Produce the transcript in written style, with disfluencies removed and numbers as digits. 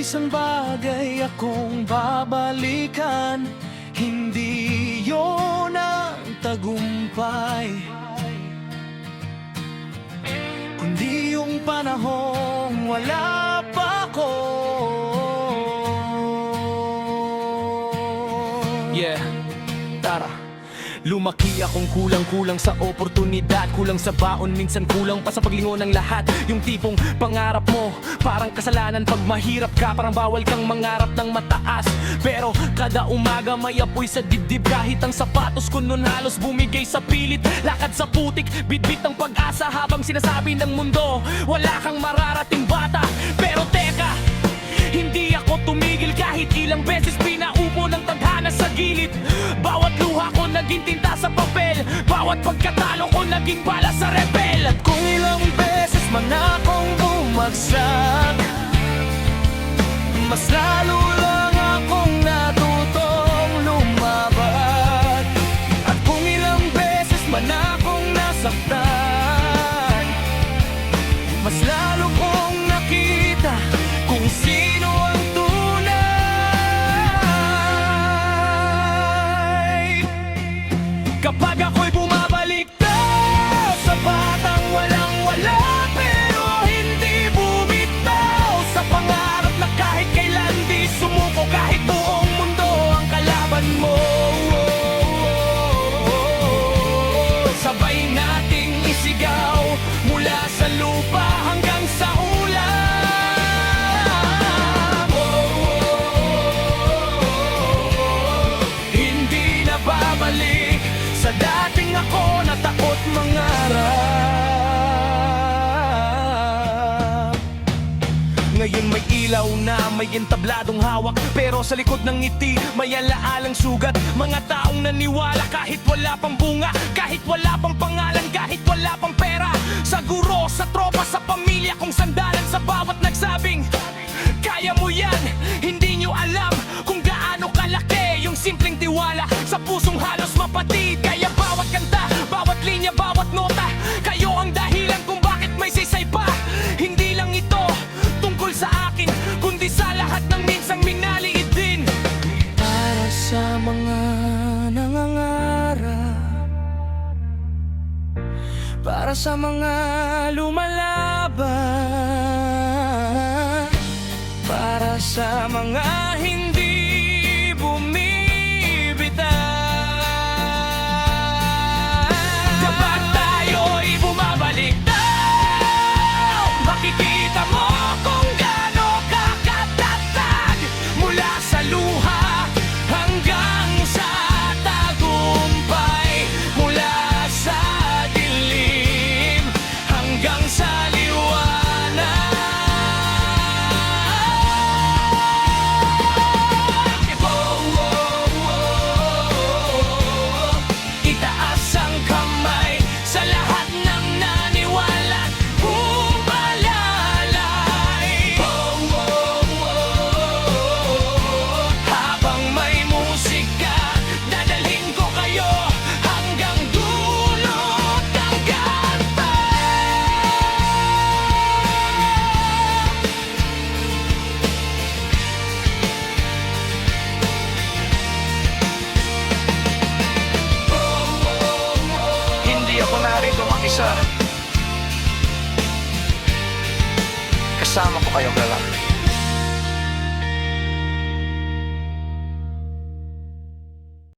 isang bagay akong babalikan, hindi yun ang tagumpay, kundi yung panahong wala pa ako. Yeah, tara. Lumaki akong kulang-kulang sa oportunidad, kulang sa baon, minsan kulang pa sa paglingon ng lahat. Yung tipong pangarap mo, parang kasalanan pag mahirap ka, parang bawal kang mangarap ng mataas. Pero kada umaga may apoy sa dibdib, kahit ang sapatos ko nun halos bumigay sa pilit. Lakad sa putik, bitbit ang pag-asa habang sinasabi ng mundo, wala kang mararating bata. Pero teka, hindi ako tumigil kahit ilang beses pinaupo ng tadhana sa gilid. Bawat luha ko naging tinta sa papel, bawat pagkatalo ko naging bala sa rebel. At kung ilang beses man akong bumagsak, mas lalo lang akong natutong lumaban. At kung ilang beses man akong nasaktan, mas lalo kong nakita kung sino ang tunay. Kapag ako'y bumabalik na sa batang walang-wala, pero hindi bumitaw sa pangarap na kahit kailan di sumuko, kahit buong mundo ang kalaban mo. Sabay nating isigaw mula sa lupa hanggang sa ulan. Hindi na babalik sa dating ako na takot mangarap. Ngayon may ilaw na, may entabladong hawak, pero sa likod ng ngiti may alaalang sugat. Mga taong naniwala kahit wala pang bunga, kahit wala pang pangalan, kahit wala pang pera. Sa guro, sa tropa, sa pamilya kong sandalan, sa bawat nagsabing kaya mo yan. Hindi nyo alam kung gaano kalaki yung simpleng tiwala sa pusong halos mapatid. Kaya bawat kanta, bawat linya, bawat nota, kayo ang dahilan kung bakit may saysay pa. Hindi lang ito tungkol sa akin, kundi sa lahat ng minsang minaliit din. Para sa mga nangangarap, para sa mga lumalaban, para sa mga hindi bumibitaw. Kapag tayo'y bumabalik daw, makikita mo kung gaano kakatatag, mula sa luha hanggang sa tagumpay, mula sa dilim hanggang sa liwanag. Itaas ang kamay sa lahat ng naniwala't umalalay. Habang may musika, dadalhin ko kayo hanggang dulot ng gantay. Hindi ako narito mag-isa, kasama ko kayong lalaki.